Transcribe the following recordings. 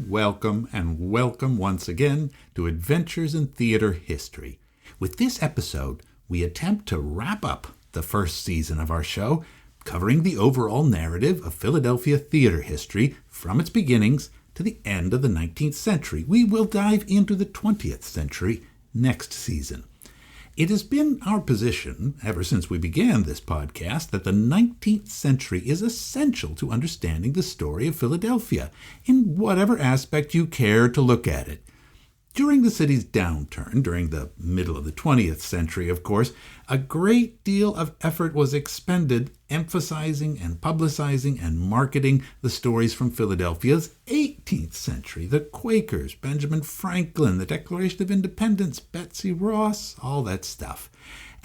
Welcome, and welcome once again to Adventures in Theater History. With this episode, we attempt to wrap up the first season of our show, covering the overall narrative of Philadelphia theater history from its beginnings to the end of the 19th century. We will dive into the 20th century next season. It has been our position, ever since we began this podcast, that the 19th century is essential to understanding the story of Philadelphia, in whatever aspect you care to look at it. During the city's downturn, during the middle of the 20th century, of course, a great deal of effort was expended emphasizing and publicizing and marketing the stories from Philadelphia's 18th century. The Quakers, Benjamin Franklin, the Declaration of Independence, Betsy Ross, all that stuff.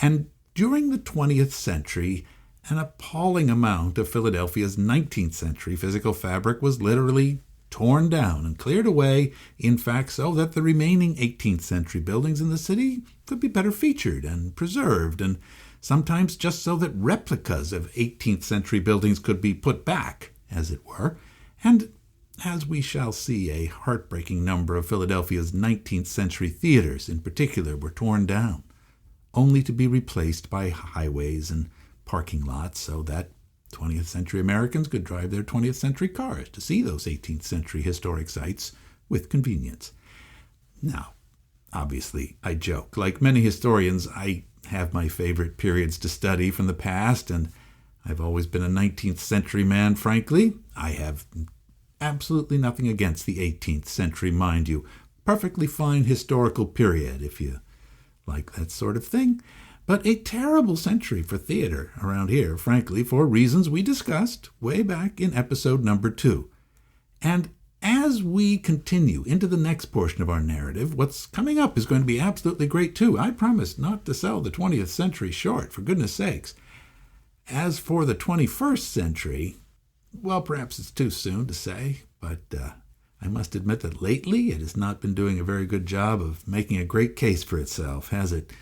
And during the 20th century, an appalling amount of Philadelphia's 19th century physical fabric was literally torn down and cleared away, in fact, so that the remaining 18th century buildings in the city could be better featured and preserved, and sometimes just so that replicas of 18th century buildings could be put back, as it were. And as we shall see, a heartbreaking number of Philadelphia's 19th century theaters in particular were torn down, only to be replaced by highways and parking lots so that 20th century Americans could drive their 20th century cars to see those 18th century historic sites with convenience. Now, obviously, I joke. Like many historians, I have my favorite periods to study from the past, and I've always been a 19th century man, frankly. I have absolutely nothing against the 18th century, mind you. Perfectly fine historical period, if you like that sort of thing. But a terrible century for theater around here, frankly, for reasons we discussed way back in episode number 2. And as we continue into the next portion of our narrative, what's coming up is going to be absolutely great too. I promise not to sell the 20th century short, for goodness sakes. As for the 21st century, well, perhaps it's too soon to say, but I must admit that lately it has not been doing a very good job of making a great case for itself, has it?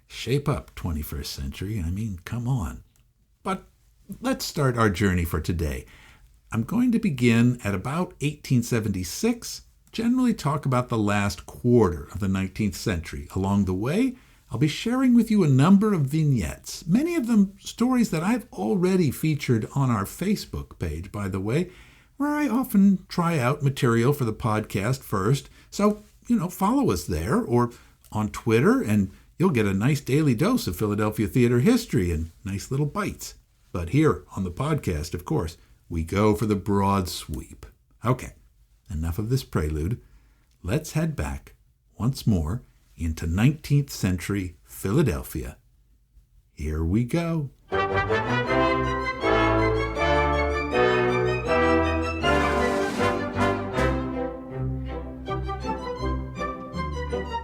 Shape up, 21st century. I mean, come on. But let's start our journey for today. I'm going to begin at about 1876, generally talk about the last quarter of the 19th century. Along the way, I'll be sharing with you a number of vignettes, many of them stories that I've already featured on our Facebook page, by the way, where I often try out material for the podcast first. So, follow us there or on Twitter, and you'll get a nice daily dose of Philadelphia theater history and nice little bites. But here on the podcast, of course, we go for the broad sweep. Okay, enough of this prelude. Let's head back once more into 19th century Philadelphia. Here we go.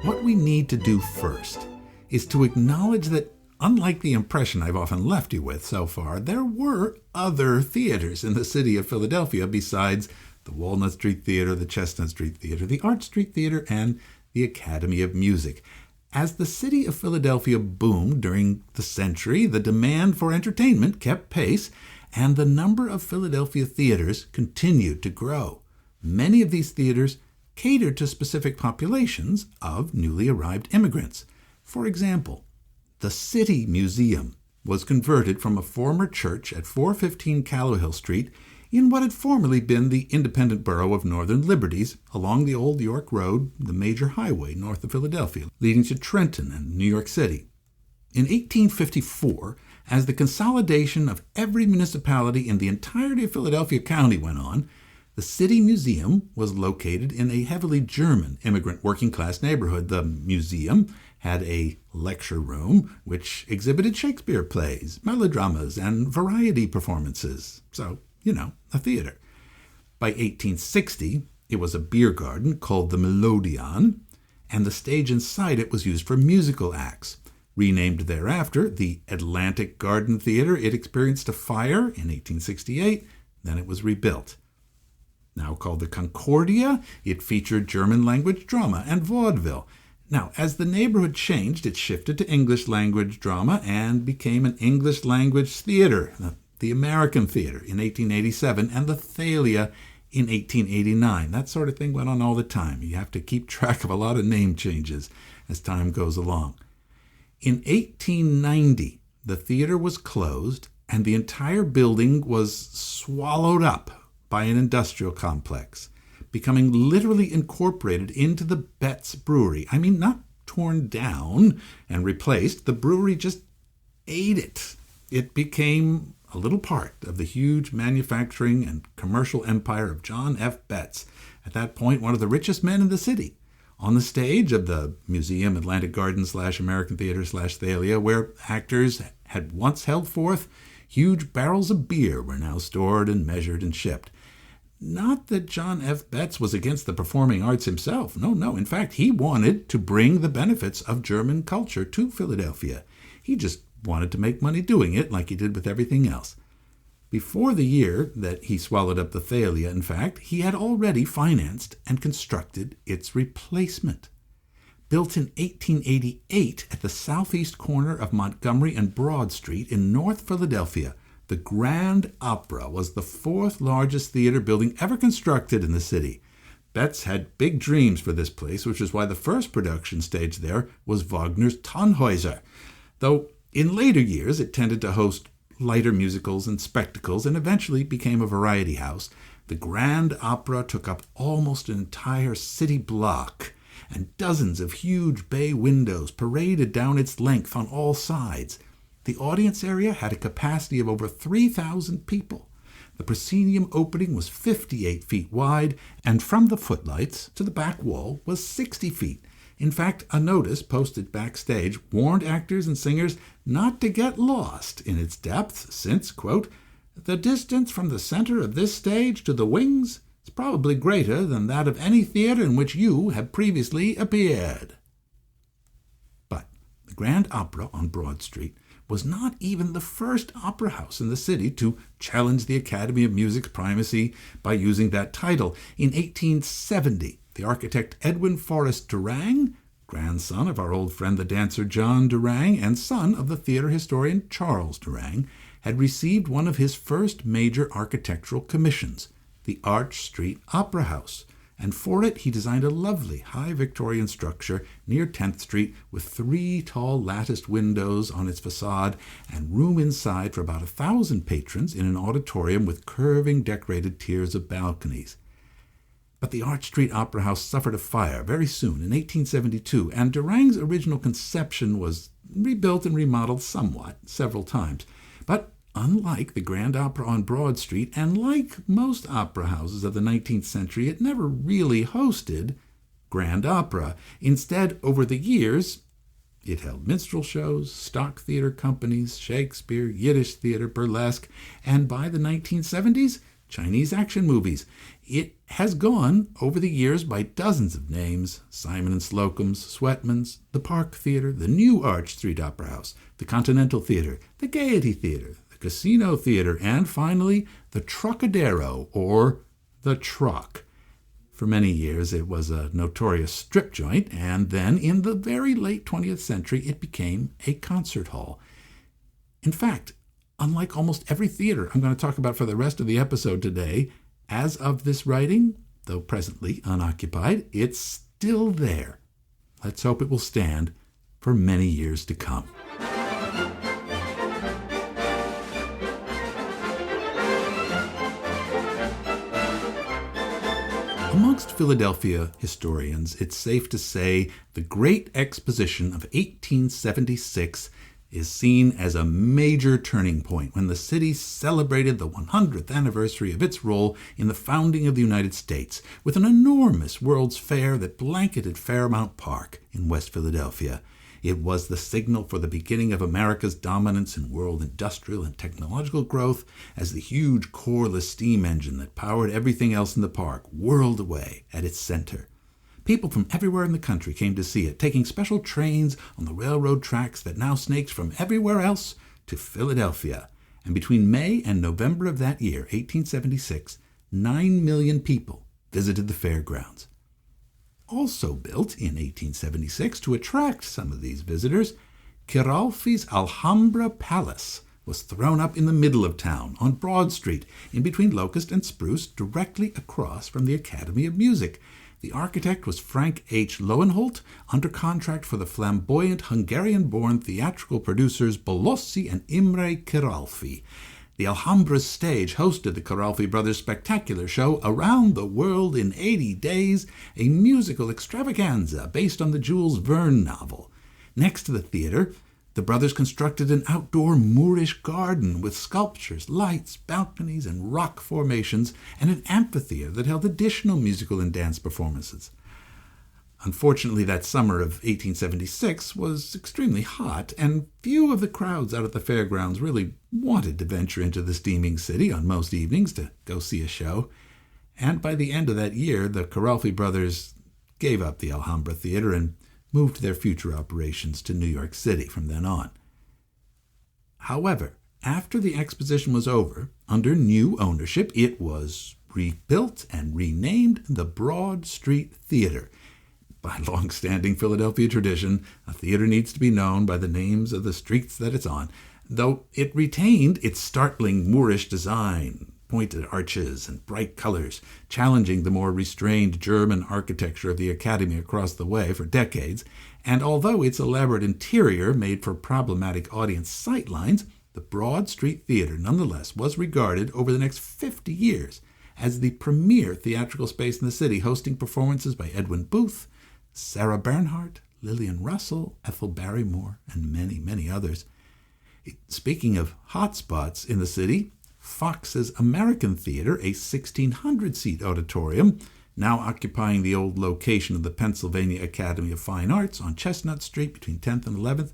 What we need to do first is to acknowledge that, unlike the impression I've often left you with so far, there were other theaters in the city of Philadelphia besides the Walnut Street Theater, the Chestnut Street Theater, the Art Street Theater, and the Academy of Music. As the city of Philadelphia boomed during the century, the demand for entertainment kept pace, and the number of Philadelphia theaters continued to grow. Many of these theaters catered to specific populations of newly arrived immigrants. For example, the City Museum was converted from a former church at 415 Callowhill Street in what had formerly been the independent borough of Northern Liberties along the Old York Road, the major highway north of Philadelphia, leading to Trenton and New York City. In 1854, as the consolidation of every municipality in the entirety of Philadelphia County went on, the City Museum was located in a heavily German immigrant working-class neighborhood. The museum had a lecture room which exhibited Shakespeare plays, melodramas, and variety performances. So, a theater. By 1860, it was a beer garden called the Melodeon, and the stage inside it was used for musical acts. Renamed thereafter the Atlantic Garden Theater, it experienced a fire in 1868, then it was rebuilt. Now called the Concordia, it featured German-language drama and vaudeville. Now, as the neighborhood changed, it shifted to English language drama and became an English language theater, the American Theater in 1887 and the Thalia in 1889. That sort of thing went on all the time. You have to keep track of a lot of name changes as time goes along. In 1890, the theater was closed and the entire building was swallowed up by an industrial complex, becoming literally incorporated into the Betts Brewery. I mean, not torn down and replaced. The brewery just ate it. It became a little part of the huge manufacturing and commercial empire of John F. Betts, at that point one of the richest men in the city. On the stage of the Museum Atlantic Garden / American Theater / Thalia, where actors had once held forth, huge barrels of beer were now stored and measured and shipped. Not that John F. Betts was against the performing arts himself. No. In fact, he wanted to bring the benefits of German culture to Philadelphia. He just wanted to make money doing it like he did with everything else. Before the year that he swallowed up the Thalia, in fact, he had already financed and constructed its replacement. Built in 1888 at the southeast corner of Montgomery and Broad Street in North Philadelphia, the Grand Opera was the fourth largest theater building ever constructed in the city. Betts had big dreams for this place, which is why the first production staged there was Wagner's Tannhäuser, though in later years it tended to host lighter musicals and spectacles and eventually became a variety house. The Grand Opera took up almost an entire city block, and dozens of huge bay windows paraded down its length on all sides. The audience area had a capacity of over 3,000 people. The proscenium opening was 58 feet wide, and from the footlights to the back wall was 60 feet. In fact, a notice posted backstage warned actors and singers not to get lost in its depth since, quote, "the distance from the center of this stage to the wings is probably greater than that of any theater in which you have previously appeared." But the Grand Opera on Broad Street was not even the first opera house in the city to challenge the Academy of Music's primacy by using that title. In 1870, the architect Edwin Forrest Durang, grandson of our old friend the dancer John Durang and son of the theater historian Charles Durang, had received one of his first major architectural commissions, the Arch Street Opera House, and for it he designed a lovely high Victorian structure near 10th Street with 3 tall latticed windows on its facade and room inside for about 1,000 patrons in an auditorium with curving decorated tiers of balconies. But the Arch Street Opera House suffered a fire very soon in 1872, and Durang's original conception was rebuilt and remodeled somewhat several times. But unlike the Grand Opera on Broad Street, and like most opera houses of the 19th century, it never really hosted grand opera. Instead, over the years, it held minstrel shows, stock theater companies, Shakespeare, Yiddish theater, burlesque, and by the 1970s, Chinese action movies. It has gone over the years by dozens of names: Simon & Slocum's, Sweatman's, the Park Theater, the New Arch Street Opera House, the Continental Theater, the Gaiety Theater, the Casino Theater, and finally the Trocadero, or the Troc. For many years it was a notorious strip joint, and then in the very late 20th century it became a concert hall. In fact, unlike almost every theater I'm going to talk about for the rest of the episode today, as of this writing, though presently unoccupied, it's still there. Let's hope it will stand for many years to come. Amongst Philadelphia historians, it's safe to say the Great Exposition of 1876 is seen as a major turning point when the city celebrated the 100th anniversary of its role in the founding of the United States with an enormous World's Fair that blanketed Fairmount Park in West Philadelphia. It was the signal for the beginning of America's dominance in world industrial and technological growth as the huge coreless steam engine that powered everything else in the park whirled away at its center. People from everywhere in the country came to see it, taking special trains on the railroad tracks that now snaked from everywhere else to Philadelphia. And between May and November of that year, 1876, 9 million people visited the fairgrounds. Also built in 1876 to attract some of these visitors, Kiralfi's Alhambra Palace was thrown up in the middle of town on Broad Street, in between Locust and Spruce, directly across from the Academy of Music. The architect was Frank H. Lowenholt, under contract for the flamboyant Hungarian-born theatrical producers Bolossi and Imre Kiralfi. The Alhambra's stage hosted the Kiralfi brothers' spectacular show Around the World in 80 Days, a musical extravaganza based on the Jules Verne novel. Next to the theater, the brothers constructed an outdoor Moorish garden with sculptures, lights, balconies, and rock formations, and an amphitheater that held additional musical and dance performances. Unfortunately, that summer of 1876 was extremely hot, and few of the crowds out at the fairgrounds really wanted to venture into the steaming city on most evenings to go see a show. And by the end of that year, the Kiralfi brothers gave up the Alhambra Theater and moved their future operations to New York City from then on. However, after the exposition was over, under new ownership, it was rebuilt and renamed the Broad Street Theater. By long-standing Philadelphia tradition, a theater needs to be known by the names of the streets that it's on, though it retained its startling Moorish design, pointed arches and bright colors, challenging the more restrained German architecture of the Academy across the way for decades, and although its elaborate interior made for problematic audience sightlines, the Broad Street Theater nonetheless was regarded over the next 50 years as the premier theatrical space in the city, hosting performances by Edwin Booth, Sarah Bernhardt, Lillian Russell, Ethel Barrymore, and many, many others. Speaking of hotspots in the city, Fox's American Theater, a 1,600-seat auditorium, now occupying the old location of the Pennsylvania Academy of Fine Arts on Chestnut Street between 10th and 11th,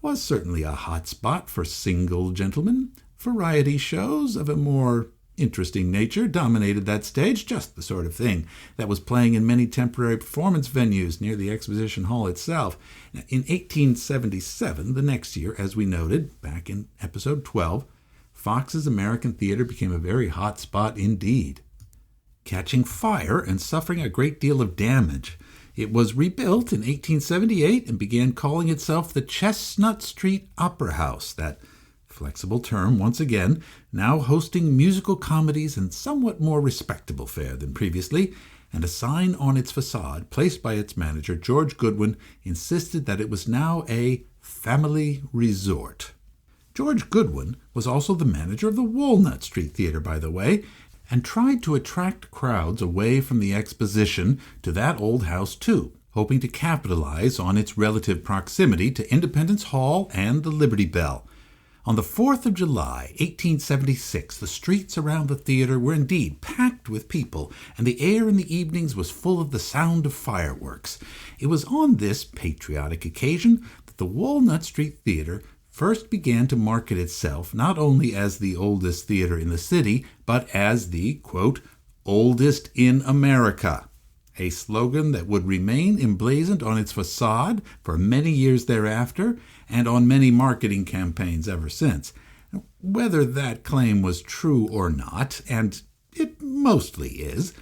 was certainly a hot spot for single gentlemen. Variety shows of a more interesting nature dominated that stage, just the sort of thing that was playing in many temporary performance venues near the exposition hall itself. In 1877, the next year, as we noted back in episode 12, Fox's American Theater became a very hot spot indeed. Catching fire and suffering a great deal of damage, it was rebuilt in 1878 and began calling itself the Chestnut Street Opera House, that flexible term once again, now hosting musical comedies and somewhat more respectable fare than previously, and a sign on its facade placed by its manager, George Goodwin, insisted that it was now a family resort. George Goodwin was also the manager of the Walnut Street Theater, by the way, and tried to attract crowds away from the exposition to that old house too, hoping to capitalize on its relative proximity to Independence Hall and the Liberty Bell. On the 4th of July, 1876, the streets around the theater were indeed packed with people, and the air in the evenings was full of the sound of fireworks. It was on this patriotic occasion that the Walnut Street Theater first began to market itself not only as the oldest theater in the city, but as the, quote, oldest in America, a slogan that would remain emblazoned on its facade for many years thereafter and on many marketing campaigns ever since. Whether that claim was true or not, and it mostly is,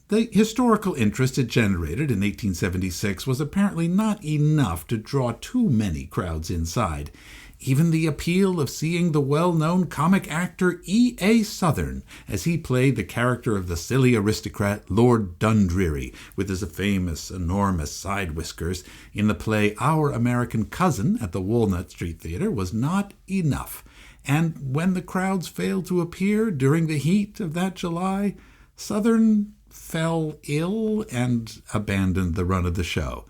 the historical interest it generated in 1876 was apparently not enough to draw too many crowds inside. Even the appeal of seeing the well-known comic actor E.A. Southern as he played the character of the silly aristocrat Lord Dundreary, with his famous enormous side whiskers, in the play Our American Cousin at the Walnut Street Theater was not enough. And when the crowds failed to appear during the heat of that July, Southern fell ill and abandoned the run of the show.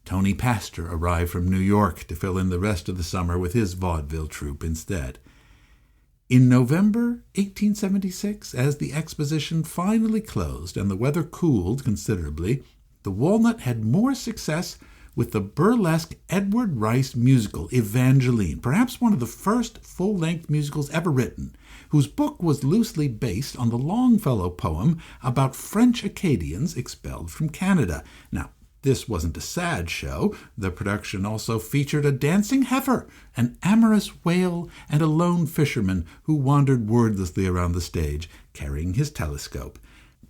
Tony Pastor arrived from New York to fill in the rest of the summer with his vaudeville troupe instead. In November 1876, as the exposition finally closed and the weather cooled considerably, the Walnut had more success with the burlesque Edward Rice musical Evangeline, perhaps one of the first full-length musicals ever written, whose book was loosely based on the Longfellow poem about French Acadians expelled from Canada. Now, this wasn't a sad show. The production also featured a dancing heifer, an amorous whale, and a lone fisherman who wandered wordlessly around the stage, carrying his telescope.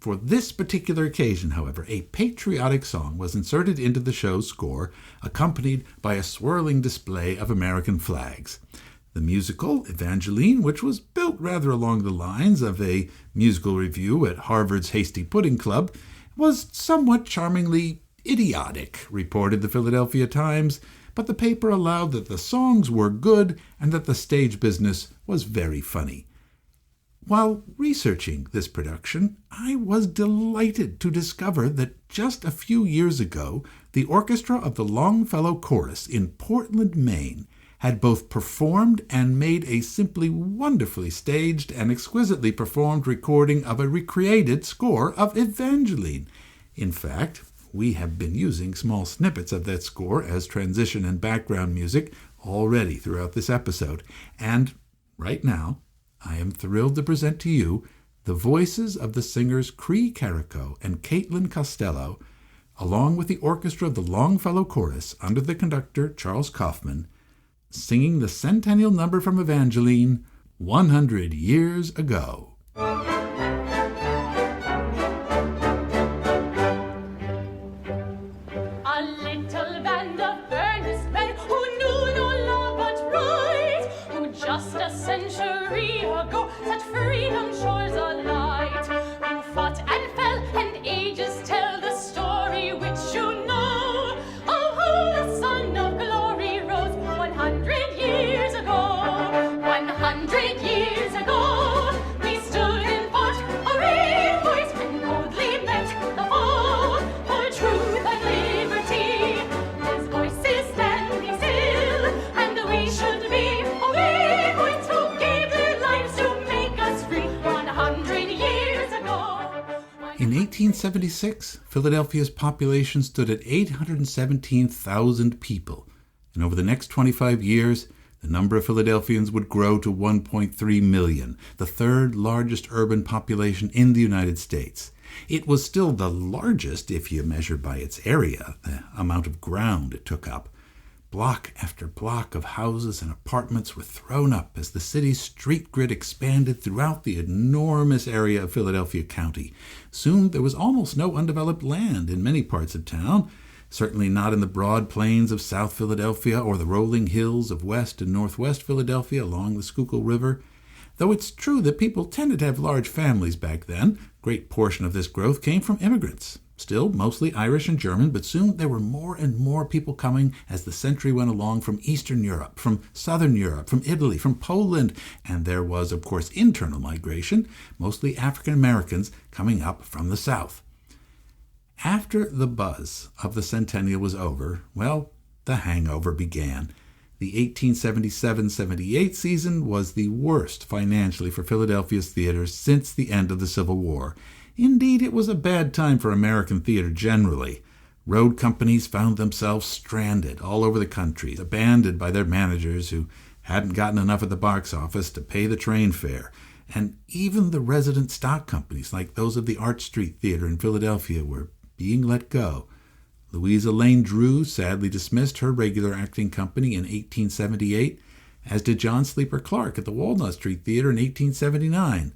For this particular occasion, however, a patriotic song was inserted into the show's score, accompanied by a swirling display of American flags. The musical, Evangeline, which was built rather along the lines of a musical review at Harvard's Hasty Pudding Club, was somewhat charmingly idiotic, reported the Philadelphia Times, but the paper allowed that the songs were good and that the stage business was very funny. While researching this production, I was delighted to discover that just a few years ago, the orchestra of the Longfellow Chorus in Portland, Maine, had both performed and made a simply wonderfully staged and exquisitely performed recording of a recreated score of Evangeline. In fact, we have been using small snippets of that score as transition and background music already throughout this episode. And right now, I am thrilled to present to you the voices of the singers Cree Carrico and Caitlin Costello, along with the orchestra of the Longfellow Chorus under the conductor Charles Kaufmann, singing the centennial number from Evangeline, 100 Years Ago. In 1876, Philadelphia's population stood at 817,000 people, and over the next 25 years, the number of Philadelphians would grow to 1.3 million, the third largest urban population in the United States. It was still the largest if you measure by its area, the amount of ground it took up. Block after block of houses and apartments were thrown up as the city's street grid expanded throughout the enormous area of Philadelphia County. Soon there was almost no undeveloped land in many parts of town, certainly not in the broad plains of South Philadelphia or the rolling hills of West and Northwest Philadelphia along the Schuylkill River. Though it's true that people tended to have large families back then, a great portion of this growth came from immigrants. Still mostly Irish and German, but soon there were more and more people coming as the century went along from Eastern Europe, from Southern Europe, from Italy, from Poland, and there was, of course, internal migration, mostly African Americans coming up from the South. After the buzz of the centennial was over, well, the hangover began. The 1877-78 season was the worst financially for Philadelphia's theaters since the end of the Civil War. Indeed, it was a bad time for American theater generally. Road companies found themselves stranded all over the country, abandoned by their managers who hadn't gotten enough at the box office to pay the train fare. And even the resident stock companies, like those of the Arch Street Theater in Philadelphia, were being let go. Louisa Lane Drew sadly dismissed her regular acting company in 1878, as did John Sleeper Clark at the Walnut Street Theater in 1879.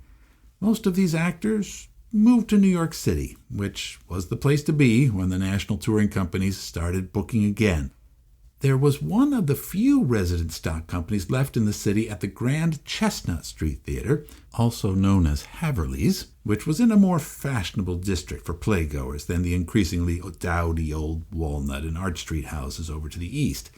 Most of these actors moved to New York City, which was the place to be when the national touring companies started booking again. There was one of the few resident stock companies left in the city at the Grand Chestnut Street Theater, also known as Haverly's, which was in a more fashionable district for playgoers than the increasingly dowdy old Walnut and Arch Street houses over to the east.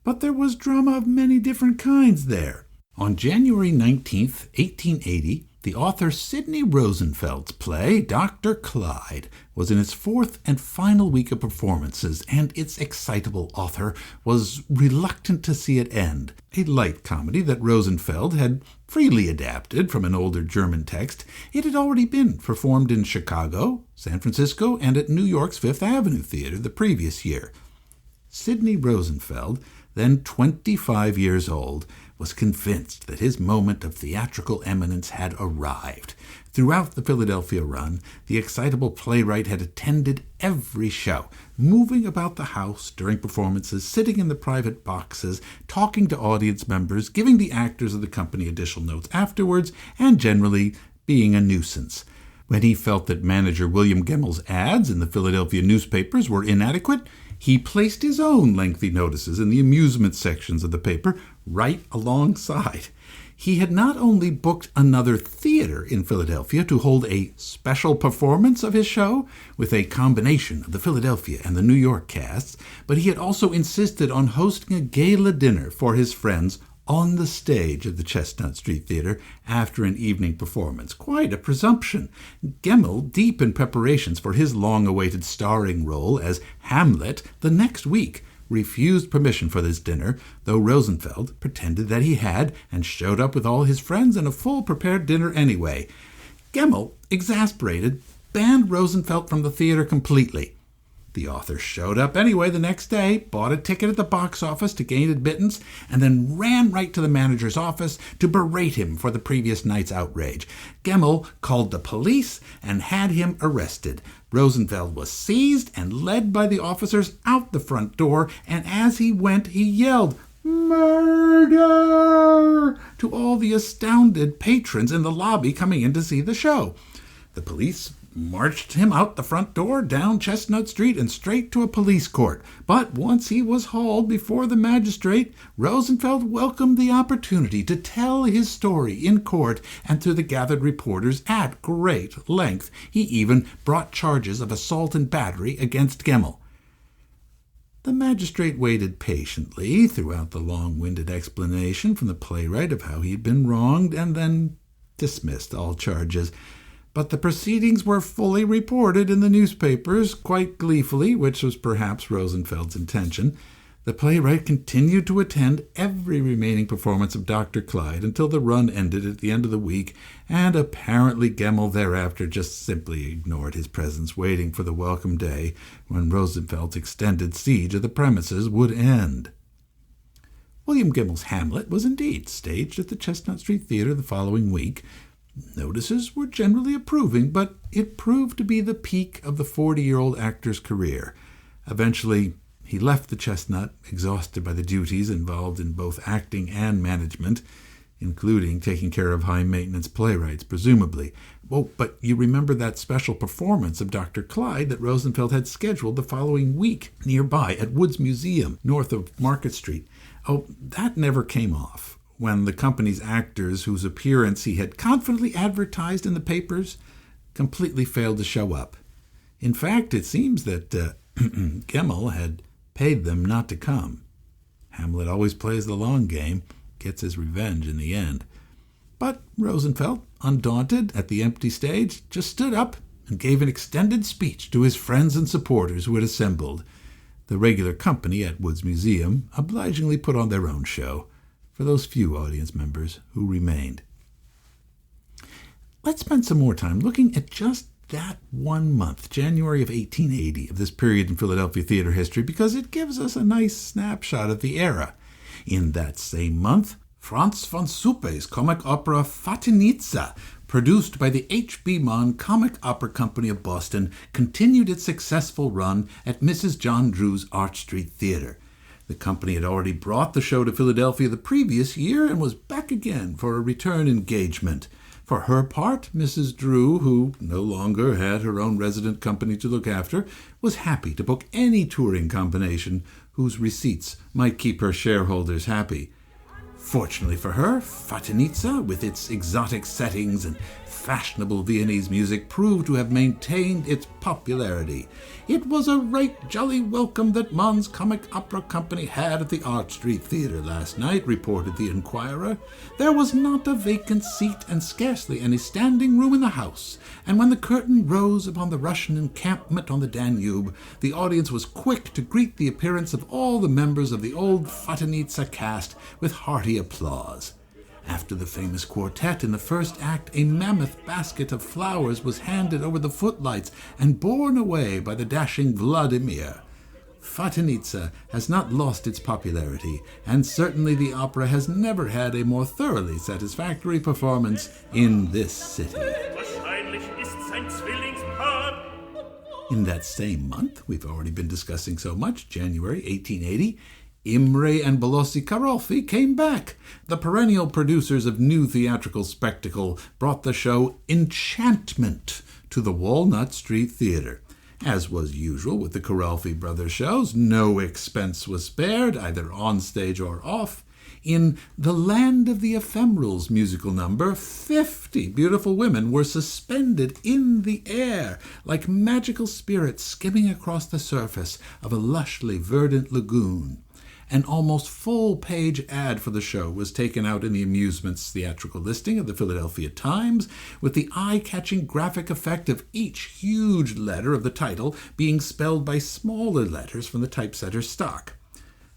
But there was drama of many different kinds there. On January 19th, 1880, the author Sidney Rosenfeld's play, Dr. Clyde, was in its fourth and final week of performances, and its excitable author was reluctant to see it end. A light comedy that Rosenfeld had freely adapted from an older German text, it had already been performed in Chicago, San Francisco, and at New York's Fifth Avenue Theater the previous year. Sidney Rosenfeld, then 25 years old, was convinced that his moment of theatrical eminence had arrived. Throughout the Philadelphia run, the excitable playwright had attended every show, moving about the house during performances, sitting in the private boxes, talking to audience members, giving the actors of the company additional notes afterwards, and generally being a nuisance. When he felt that manager William Gemmel's ads in the Philadelphia newspapers were inadequate, he placed his own lengthy notices in the amusement sections of the paper right alongside. He had not only booked another theater in Philadelphia to hold a special performance of his show with a combination of the Philadelphia and the New York casts, but he had also insisted on hosting a gala dinner for his friends on the stage of the Chestnut Street Theater after an evening performance. Quite a presumption. Gemmel, deep in preparations for his long-awaited starring role as Hamlet the next week, refused permission for this dinner, though Rosenfeld pretended that he had and showed up with all his friends in a full prepared dinner anyway. Gemmel, exasperated, banned Rosenfeld from the theater completely. The author showed up anyway the next day, bought a ticket at the box office to gain admittance, and then ran right to the manager's office to berate him for the previous night's outrage. Gemmel called the police and had him arrested. Rosenfeld was seized and led by the officers out the front door, and as he went, he yelled, "Murder!" to all the astounded patrons in the lobby coming in to see the show. The police marched him out the front door, down Chestnut Street, and straight to a police court. But once he was hauled before the magistrate, Rosenfeld welcomed the opportunity to tell his story in court and to the gathered reporters at great length. He even brought charges of assault and battery against Gemmel. The magistrate waited patiently throughout the long-winded explanation from the playwright of how he had been wronged, and then dismissed all charges. But the proceedings were fully reported in the newspapers, quite gleefully, which was perhaps Rosenfeld's intention. The playwright continued to attend every remaining performance of Dr. Clyde until the run ended at the end of the week, and apparently Gemmel thereafter just simply ignored his presence, waiting for the welcome day when Rosenfeld's extended siege of the premises would end. William Gemmel's Hamlet was indeed staged at the Chestnut Street Theater the following week. Notices were generally approving, but it proved to be the peak of the 40-year-old actor's career. Eventually, he left the Chestnut, exhausted by the duties involved in both acting and management, including taking care of high-maintenance playwrights, presumably. Oh, but you remember that special performance of Dr. Clyde that Rosenfeld had scheduled the following week nearby at Wood's Museum, north of Market Street. Oh, that never came off, when the company's actors, whose appearance he had confidently advertised in the papers, completely failed to show up. In fact, it seems that Gemmel had paid them not to come. Hamlet always plays the long game, gets his revenge in the end. But Rosenfeld, undaunted at the empty stage, just stood up and gave an extended speech to his friends and supporters who had assembled. The regular company at Wood's Museum obligingly put on their own show for those few audience members who remained. Let's spend some more time looking at just that 1 month, January of 1880, of this period in Philadelphia theater history, because it gives us a nice snapshot of the era. In that same month, Franz von Suppe's comic opera Fatinitza, produced by the H.B. Munn Comic Opera Company of Boston, continued its successful run at Mrs. John Drew's Arch Street Theater. The company had already brought the show to Philadelphia the previous year and was back again for a return engagement. For her part, Mrs. Drew, who no longer had her own resident company to look after, was happy to book any touring combination whose receipts might keep her shareholders happy. Fortunately for her, Fatinitza, with its exotic settings and fashionable Viennese music, proved to have maintained its popularity. It was a right jolly welcome that Mann's Comic Opera Company had at the Arch Street Theater last night, reported the Inquirer. There was not a vacant seat and scarcely any standing room in the house, and when the curtain rose upon the Russian encampment on the Danube, the audience was quick to greet the appearance of all the members of the old Fatinitza cast with hearty applause. After the famous quartet in the first act, a mammoth basket of flowers was handed over the footlights and borne away by the dashing Vladimir. Fatinitza has not lost its popularity, and certainly the opera has never had a more thoroughly satisfactory performance in this city. In that same month, we've already been discussing so much, January 1880, Imre and Bolossi Carolfi came back. The perennial producers of new theatrical spectacle brought the show Enchantment to the Walnut Street Theater. As was usual with the Kiralfy Brothers shows, no expense was spared, either on stage or off. In The Land of the Ephemerals musical number, 50 beautiful women were suspended in the air like magical spirits skimming across the surface of a lushly verdant lagoon. An almost full-page ad for the show was taken out in the amusement's theatrical listing of the Philadelphia Times, with the eye-catching graphic effect of each huge letter of the title being spelled by smaller letters from the typesetter's stock.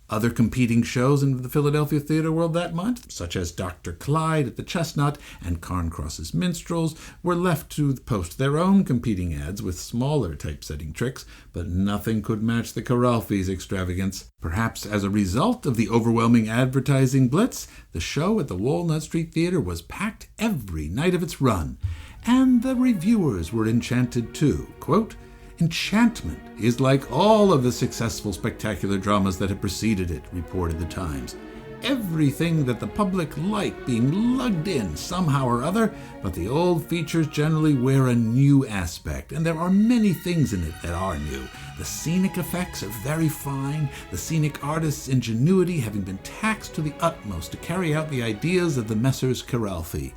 Other competing shows in the Philadelphia theater world that month, such as Dr. Clyde at the Chestnut and Carncross's Minstrels, were left to post their own competing ads with smaller typesetting tricks, but nothing could match the Kiralfys' extravagance. Perhaps as a result of the overwhelming advertising blitz, the show at the Walnut Street Theater was packed every night of its run, and the reviewers were enchanted too. Quote, "Enchantment is like all of the successful spectacular dramas that have preceded it," reported the Times. "Everything that the public like being lugged in somehow or other, but the old features generally wear a new aspect, and there are many things in it that are new. The scenic effects are very fine, the scenic artist's ingenuity having been taxed to the utmost to carry out the ideas of the Messrs. Kiralfy.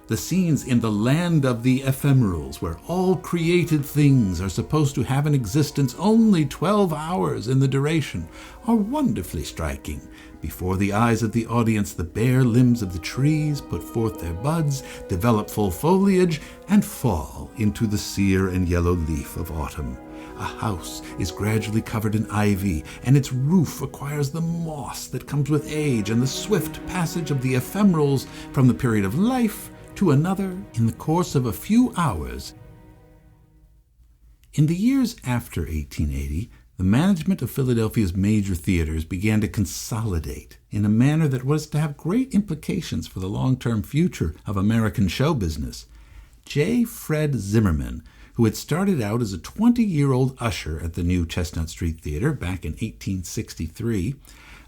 The scenes in the Land of the Ephemerals, where all created things are supposed to have an existence only 12 hours in the duration, are wonderfully striking. Before the eyes of the audience, the bare limbs of the trees put forth their buds, develop full foliage, and fall into the sere and yellow leaf of autumn. A house is gradually covered in ivy, and its roof acquires the moss that comes with age and the swift passage of the ephemerals from the period of life to another in the course of a few hours." In the years after 1880, the management of Philadelphia's major theaters began to consolidate in a manner that was to have great implications for the long-term future of American show business. J. Fred Zimmerman, who had started out as a 20-year-old usher at the new Chestnut Street Theater back in 1863,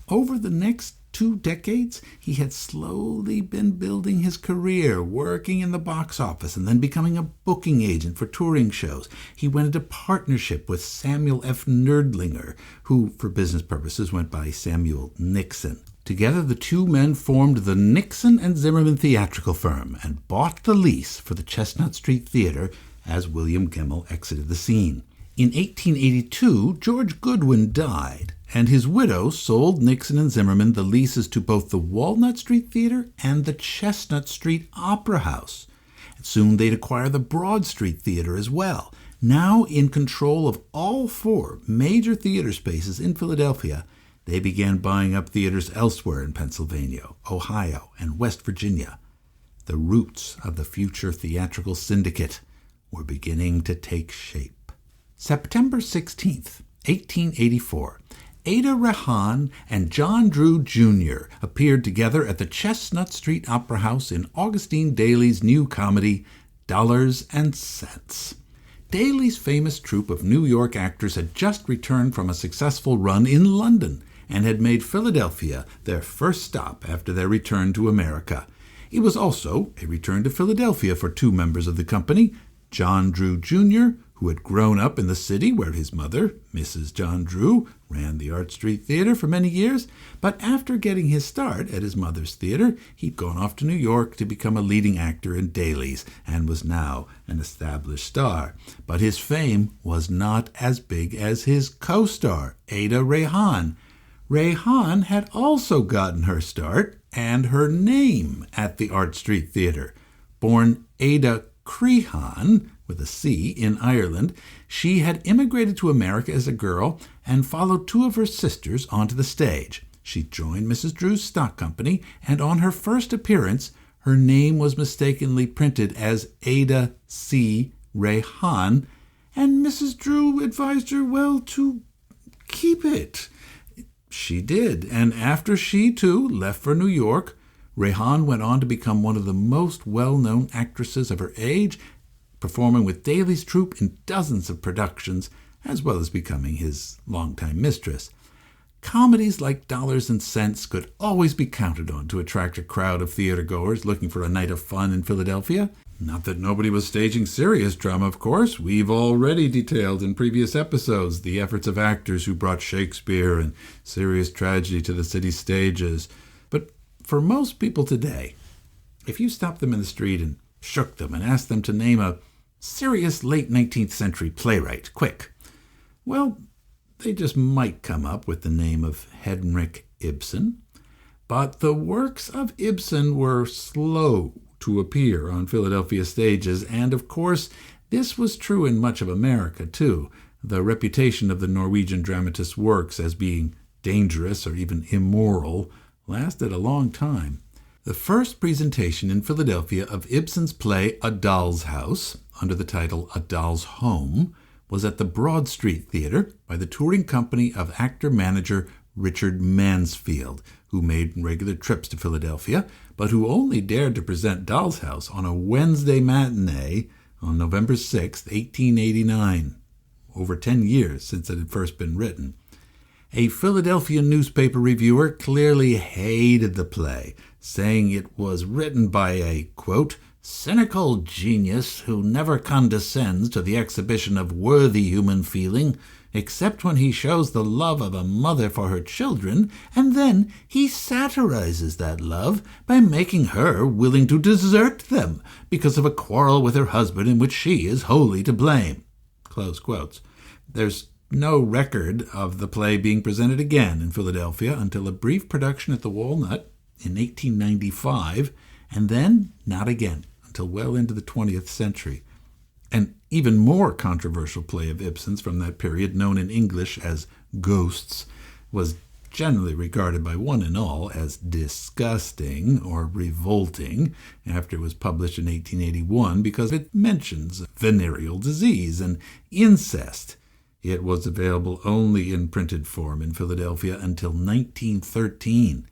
over the next 2 decades, he had slowly been building his career, working in the box office and then becoming a booking agent for touring shows. He went into partnership with Samuel F. Nerdlinger, who, for business purposes, went by Samuel Nixon. Together, the two men formed the Nixon and Zimmerman theatrical firm and bought the lease for the Chestnut Street Theater as William Gemmell exited the scene. In 1882, George Goodwin died, and his widow sold Nixon and Zimmerman the leases to both the Walnut Street Theater and the Chestnut Street Opera House. And soon they'd acquire the Broad Street Theater as well. Now in control of all 4 major theater spaces in Philadelphia, they began buying up theaters elsewhere in Pennsylvania, Ohio, and West Virginia. The roots of the future theatrical syndicate were beginning to take shape. September 16th, 1884, Ada Rehan and John Drew Jr. appeared together at the Chestnut Street Opera House in Augustine Daly's new comedy, Dollars and Cents. Daly's famous troupe of New York actors had just returned from a successful run in London and had made Philadelphia their first stop after their return to America. It was also a return to Philadelphia for 2 members of the company, John Drew Jr., who had grown up in the city where his mother, Mrs. John Drew, ran the Art Street Theater for many years, but after getting his start at his mother's theater, he'd gone off to New York to become a leading actor in Daly's and was now an established star. But his fame was not as big as his co-star, Ada Rehan. Rehan had also gotten her start and her name at the Art Street Theater. Born Ada Crehan, with a C, in Ireland, she had immigrated to America as a girl and followed 2 of her sisters onto the stage. She joined Mrs. Drew's stock company, and on her first appearance, her name was mistakenly printed as Ada C. Rehan, and Mrs. Drew advised her, to keep it. She did, and after she, too, left for New York, Rehan went on to become one of the most well-known actresses of her age, performing with Daly's troupe in dozens of productions, as well as becoming his longtime mistress. Comedies like Dollars and Cents could always be counted on to attract a crowd of theater-goers looking for a night of fun in Philadelphia. Not that nobody was staging serious drama, of course. We've already detailed in previous episodes the efforts of actors who brought Shakespeare and serious tragedy to the city stages. But for most people today, if you stopped them in the street and shook them and asked them to name a serious late 19th century playwright, quick, well, they just might come up with the name of Henrik Ibsen. But the works of Ibsen were slow to appear on Philadelphia stages, and of course, this was true in much of America, too. The reputation of the Norwegian dramatist's works as being dangerous or even immoral lasted a long time. The first presentation in Philadelphia of Ibsen's play A Doll's House, under the title A Doll's Home, was at the Broad Street Theater by the touring company of actor-manager Richard Mansfield, who made regular trips to Philadelphia, but who only dared to present Doll's House on a Wednesday matinee on November 6, 1889, over 10 years since it had first been written. A Philadelphia newspaper reviewer clearly hated the play, saying it was written by a, quote, cynical genius who never condescends to the exhibition of worthy human feeling, except when he shows the love of a mother for her children, and then he satirizes that love by making her willing to desert them because of a quarrel with her husband in which she is wholly to blame. Close quotes. There's no record of the play being presented again in Philadelphia until a brief production at the Walnut in 1895, and then not again until well into the 20th century. An even more controversial play of Ibsen's from that period, known in English as Ghosts, was generally regarded by one and all as disgusting or revolting after it was published in 1881 because it mentions venereal disease and incest. It was available only in printed form in Philadelphia until 1913.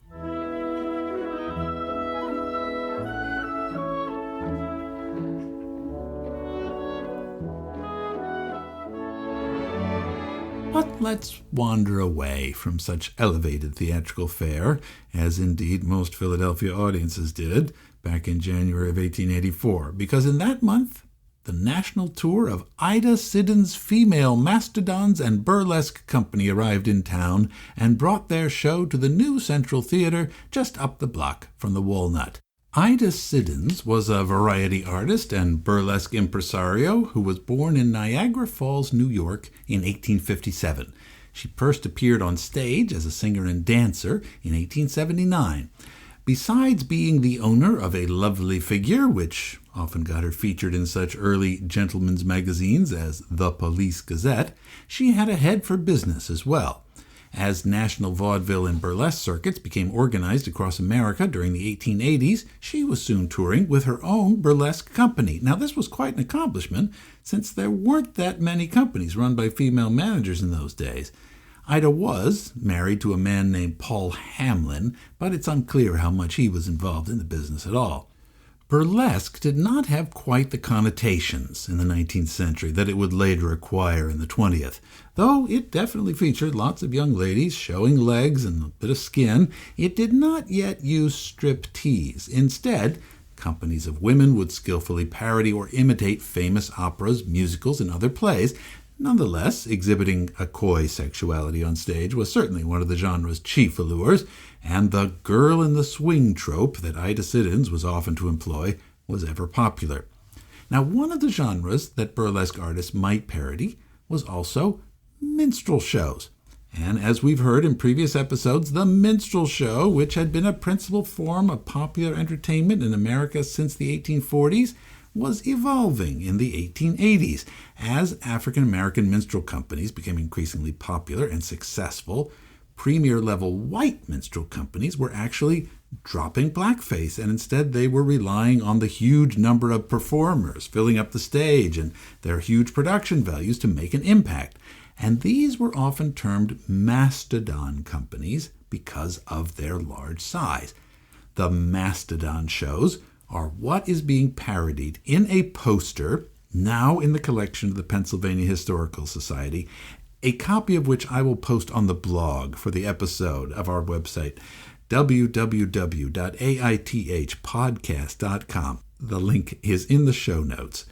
But let's wander away from such elevated theatrical fare, as indeed most Philadelphia audiences did back in January of 1884, because in that month, the national tour of Ida Siddon's Female Mastodons and Burlesque Company arrived in town and brought their show to the new Central Theater just up the block from the Walnut. Ida Siddons was a variety artist and burlesque impresario who was born in Niagara Falls, New York in 1857. She first appeared on stage as a singer and dancer in 1879. Besides being the owner of a lovely figure, which often got her featured in such early gentlemen's magazines as The Police Gazette, she had a head for business as well. As national vaudeville and burlesque circuits became organized across America during the 1880s, she was soon touring with her own burlesque company. Now, this was quite an accomplishment, since there weren't that many companies run by female managers in those days. Ida was married to a man named Paul Hamlin, but it's unclear how much he was involved in the business at all. Burlesque did not have quite the connotations in the 19th century that it would later acquire in the 20th. Though it definitely featured lots of young ladies showing legs and a bit of skin, it did not yet use striptease. Instead, companies of women would skillfully parody or imitate famous operas, musicals, and other plays. Nonetheless, exhibiting a coy sexuality on stage was certainly one of the genre's chief allures, and the girl in the swing trope that Ida Siddons was often to employ was ever popular. Now, one of the genres that burlesque artists might parody was also minstrel shows. And as we've heard in previous episodes, the minstrel show, which had been a principal form of popular entertainment in America since the 1840s, was evolving in the 1880s as African-American minstrel companies became increasingly popular and successful. Premier-level white minstrel companies were actually dropping blackface, and instead they were relying on the huge number of performers filling up the stage and their huge production values to make an impact. And these were often termed mastodon companies because of their large size. The mastodon shows are what is being parodied in a poster now in the collection of the Pennsylvania Historical Society, a copy of which I will post on the blog for the episode of our website, www.aithpodcast.com. The link is in the show notes.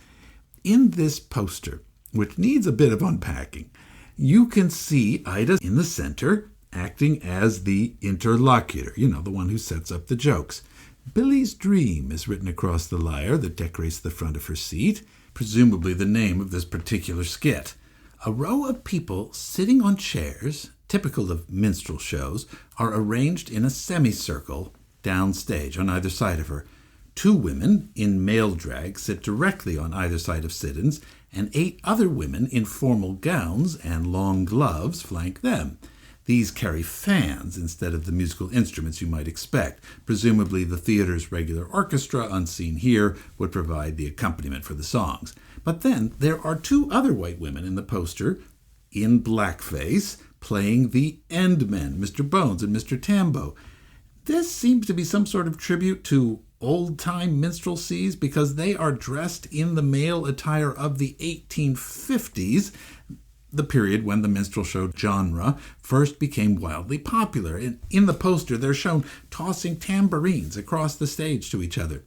In this poster, which needs a bit of unpacking, you can see Ida in the center acting as the interlocutor, the one who sets up the jokes. Billy's Dream is written across the lyre that decorates the front of her seat, presumably the name of this particular skit. A row of people sitting on chairs, typical of minstrel shows, are arranged in a semicircle downstage on either side of her. 2 women in male drag sit directly on either side of sit-ins, and 8 other women in formal gowns and long gloves flank them. These carry fans instead of the musical instruments you might expect. Presumably the theater's regular orchestra, unseen here, would provide the accompaniment for the songs. But then there are 2 other white women in the poster in blackface playing the Endmen, Mr. Bones and Mr. Tambo. This seems to be some sort of tribute to old-time minstrelsies because they are dressed in the male attire of the 1850s, the period when the minstrel show genre first became wildly popular. In the poster, they're shown tossing tambourines across the stage to each other.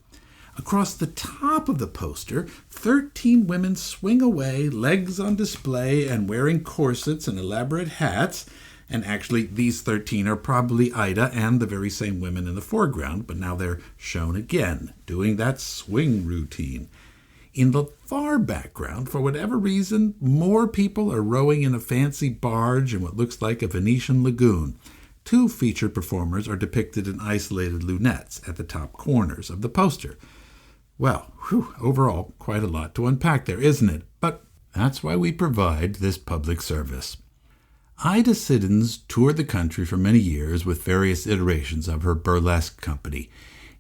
Across the top of the poster, 13 women swing away, legs on display, and wearing corsets and elaborate hats. And actually, these 13 are probably Ida and the very same women in the foreground, but now they're shown again, doing that swing routine. In the far background, for whatever reason, more people are rowing in a fancy barge in what looks like a Venetian lagoon. 2 featured performers are depicted in isolated lunettes at the top corners of the poster. Well, overall, quite a lot to unpack there, isn't it? But that's why we provide this public service. Ida Siddons toured the country for many years with various iterations of her burlesque company.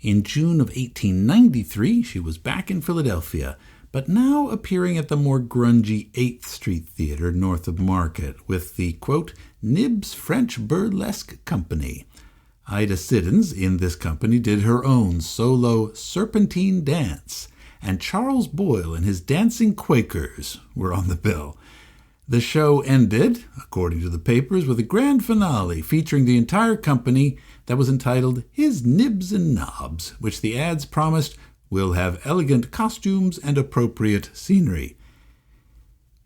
In June of 1893, she was back in Philadelphia, but now appearing at the more grungy 8th Street Theater north of Market with the, quote, Nibs French Burlesque Company. Ida Siddons in this company did her own solo serpentine dance, and Charles Boyle and his Dancing Quakers were on the bill. The show ended, according to the papers, with a grand finale featuring the entire company that was entitled His Nibs and Knobs, which the ads promised will have elegant costumes and appropriate scenery.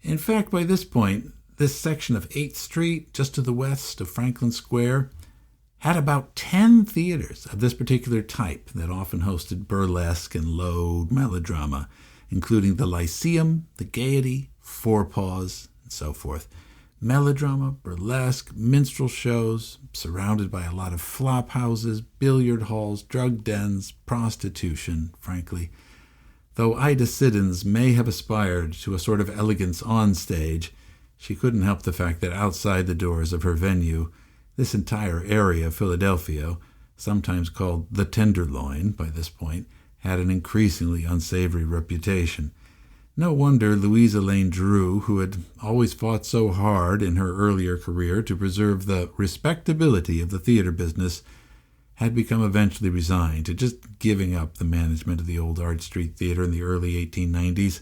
In fact, by this point, this section of 8th Street, just to the west of Franklin Square, had about 10 theaters of this particular type that often hosted burlesque and low melodrama, including the Lyceum, the Gaiety, Four Paws, so forth. Melodrama, burlesque, minstrel shows, surrounded by a lot of flop houses, billiard halls, drug dens, prostitution, frankly. Though Ida Siddons may have aspired to a sort of elegance on stage, she couldn't help the fact that outside the doors of her venue, this entire area of Philadelphia, sometimes called the Tenderloin by this point, had an increasingly unsavory reputation. No wonder Louisa Lane Drew, who had always fought so hard in her earlier career to preserve the respectability of the theater business, had become eventually resigned to just giving up the management of the old Art Street Theater in the early 1890s.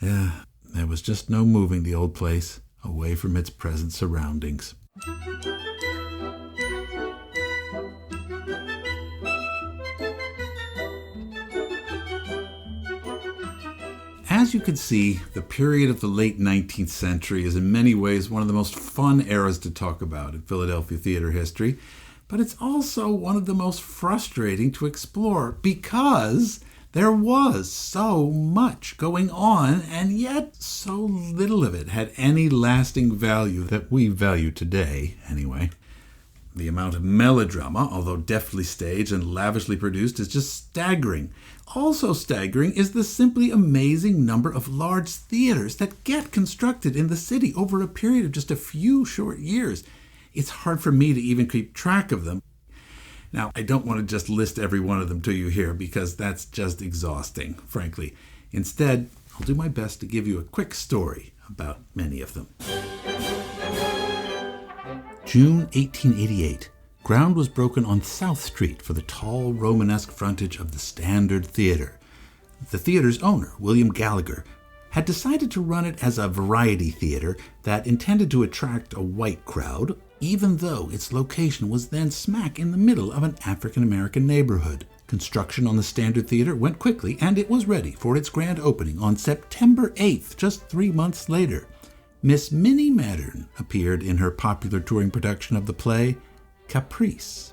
There was just no moving the old place away from its present surroundings. As you can see, the period of the late 19th century is in many ways one of the most fun eras to talk about in Philadelphia theater history, but it's also one of the most frustrating to explore because there was so much going on, and yet so little of it had any lasting value that we value today, anyway. The amount of melodrama, although deftly staged and lavishly produced, is just staggering. Also staggering is the simply amazing number of large theaters that get constructed in the city over a period of just a few short years. It's hard for me to even keep track of them. Now, I don't want to just list every one of them to you here because that's just exhausting, frankly. Instead, I'll do my best to give you a quick story about many of them. June 1888. Ground was broken on South Street for the tall Romanesque frontage of the Standard Theater. The theater's owner, William Gallagher, had decided to run it as a variety theater that intended to attract a white crowd, even though its location was then smack in the middle of an African-American neighborhood. Construction on the Standard Theater went quickly, and it was ready for its grand opening on September 8th, just 3 months later. Miss Minnie Maddern appeared in her popular touring production of the play Caprice.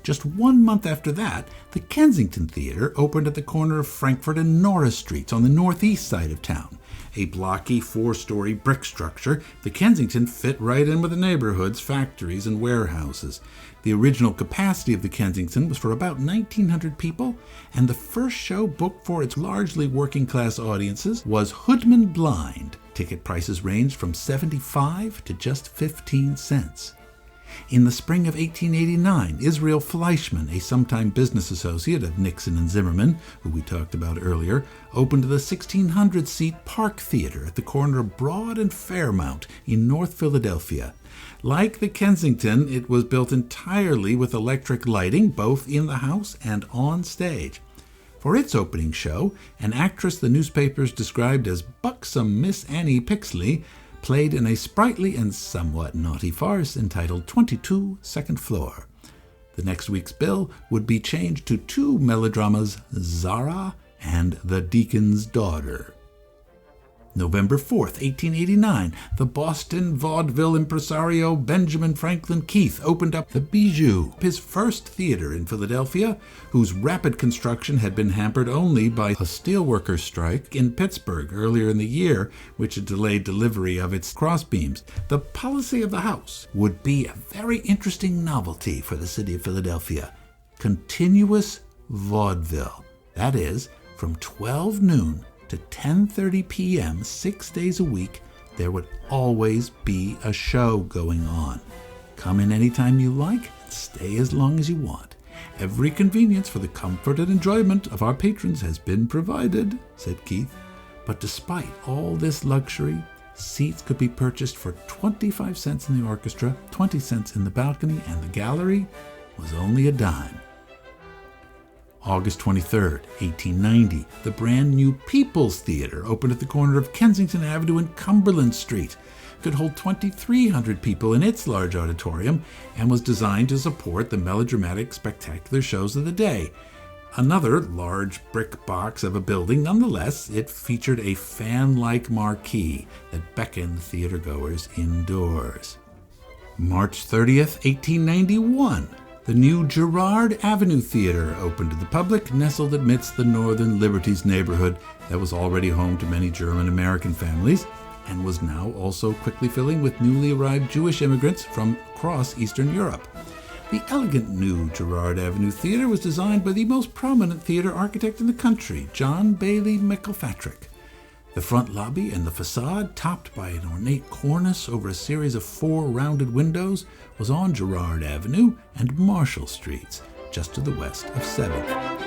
Just 1 month after that, the Kensington Theater opened at the corner of Frankfort and Norris Streets on the northeast side of town. A blocky 4-story brick structure, the Kensington fit right in with the neighborhood's factories and warehouses. The original capacity of the Kensington was for about 1,900 people, and the first show booked for its largely working-class audiences was Hoodman Blind. Ticket prices ranged from 75 to just 15 cents. In the spring of 1889, Israel Fleischman, a sometime business associate of Nixon and Zimmerman, who we talked about earlier, opened the 1,600-seat Park Theater at the corner of Broad and Fairmount in North Philadelphia. Like the Kensington, it was built entirely with electric lighting, both in the house and on stage. For its opening show, an actress the newspapers described as buxom Miss Annie Pixley played in a sprightly and somewhat naughty farce entitled 22 Second Floor. The next week's bill would be changed to 2 melodramas, Zara and The Deacon's Daughter. November 4th, 1889, the Boston vaudeville impresario Benjamin Franklin Keith opened up the Bijou, his first theater in Philadelphia, whose rapid construction had been hampered only by a steelworkers' strike in Pittsburgh earlier in the year, which had delayed delivery of its crossbeams. The policy of the house would be a very interesting novelty for the city of Philadelphia. Continuous vaudeville. That is, from 12 noon to 10:30 p.m. 6 days a week, there would always be a show going on. Come in anytime you like and stay as long as you want. Every convenience for the comfort and enjoyment of our patrons has been provided, said Keith. But despite all this luxury, seats could be purchased for 25 cents in the orchestra, 20 cents in the balcony, and the gallery was only a dime. August 23rd, 1890, the brand new People's Theater opened at the corner of Kensington Avenue and Cumberland Street. It could hold 2,300 people in its large auditorium and was designed to support the melodramatic, spectacular shows of the day. Another large brick box of a building, nonetheless, it featured a fan-like marquee that beckoned theatergoers indoors. March 30th, 1891. The new Girard Avenue Theater opened to the public, nestled amidst the Northern Liberties neighborhood that was already home to many German-American families and was now also quickly filling with newly arrived Jewish immigrants from across Eastern Europe. The elegant new Girard Avenue Theater was designed by the most prominent theater architect in the country, John Bailey McIlpatrick. The front lobby and the facade, topped by an ornate cornice over a series of 4 rounded windows, was on Girard Avenue and Marshall Streets, just to the west of 7th.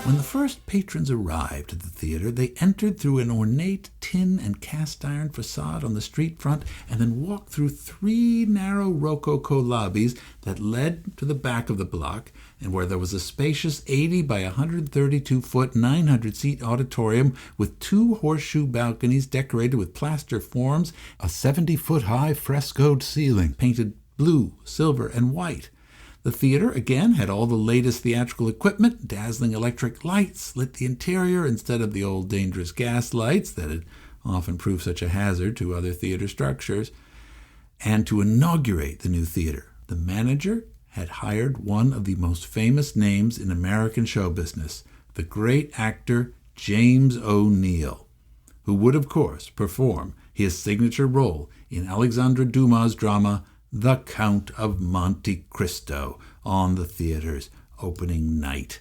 When the first patrons arrived at the theater, they entered through an ornate tin and cast iron facade on the street front and then walked through 3 narrow rococo lobbies that led to the back of the block, and where there was a spacious 80 by 132-foot, 900-seat auditorium with 2 horseshoe balconies decorated with plaster forms, a 70-foot-high frescoed ceiling painted blue, silver, and white. The theater, again, had all the latest theatrical equipment. Dazzling electric lights lit the interior instead of the old dangerous gas lights that had often proved such a hazard to other theater structures. And to inaugurate the new theater, the manager had hired one of the most famous names in American show business, the great actor James O'Neill, who would, of course, perform his signature role in Alexandre Dumas' drama The Count of Monte Cristo on the theater's opening night.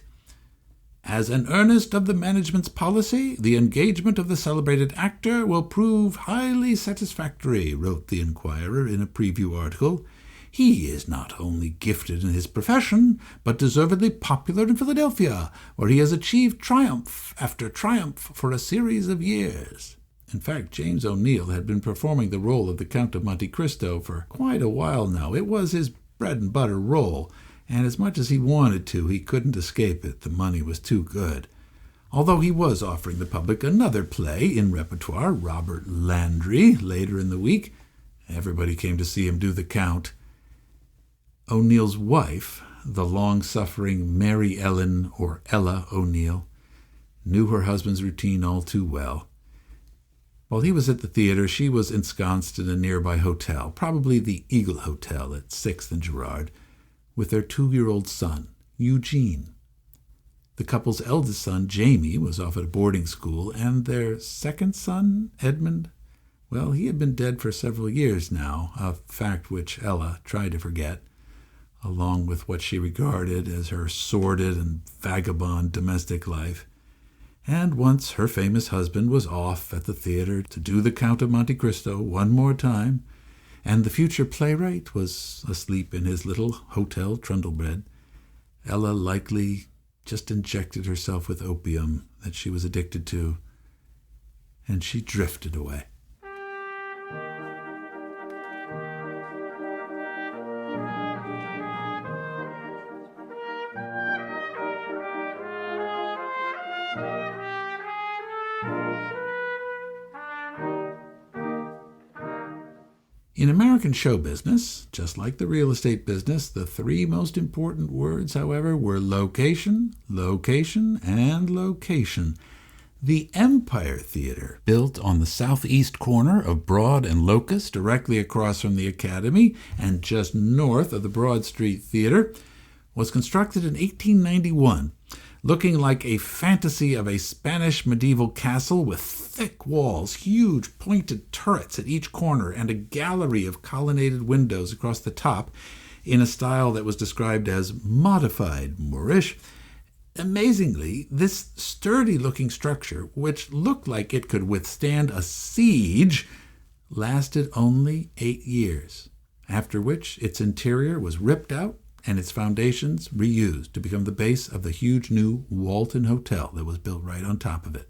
As an earnest of the management's policy, the engagement of the celebrated actor will prove highly satisfactory, wrote the Inquirer in a preview article. He is not only gifted in his profession, but deservedly popular in Philadelphia, where he has achieved triumph after triumph for a series of years. In fact, James O'Neill had been performing the role of the Count of Monte Cristo for quite a while now. It was his bread-and-butter role, and as much as he wanted to, he couldn't escape it. The money was too good. Although he was offering the public another play in repertoire, Robert Landry, later in the week, everybody came to see him do the Count. O'Neill's wife, the long-suffering Mary Ellen, or Ella O'Neill, knew her husband's routine all too well. While he was at the theater, she was ensconced in a nearby hotel, probably the Eagle Hotel at 6th and Girard, with their 2-year-old son, Eugene. The couple's eldest son, Jamie, was off at a boarding school, and their second son, Edmund, well, he had been dead for several years now, a fact which Ella tried to forget, along with what she regarded as her sordid and vagabond domestic life. And once her famous husband was off at the theater to do the Count of Monte Cristo one more time, and the future playwright was asleep in his little hotel trundlebed, Ella likely just injected herself with opium that she was addicted to, and she drifted away. In American show business, just like the real estate business, the 3 most important words, however, were location, location, and location. The Empire Theater, built on the southeast corner of Broad and Locust, directly across from the Academy and just north of the Broad Street Theater, was constructed in 1891. Looking like a fantasy of a Spanish medieval castle with thick walls, huge pointed turrets at each corner, and a gallery of colonnaded windows across the top in a style that was described as modified Moorish. Amazingly, this sturdy-looking structure, which looked like it could withstand a siege, lasted only 8 years, after which its interior was ripped out and its foundations reused to become the base of the huge new Walton Hotel that was built right on top of it.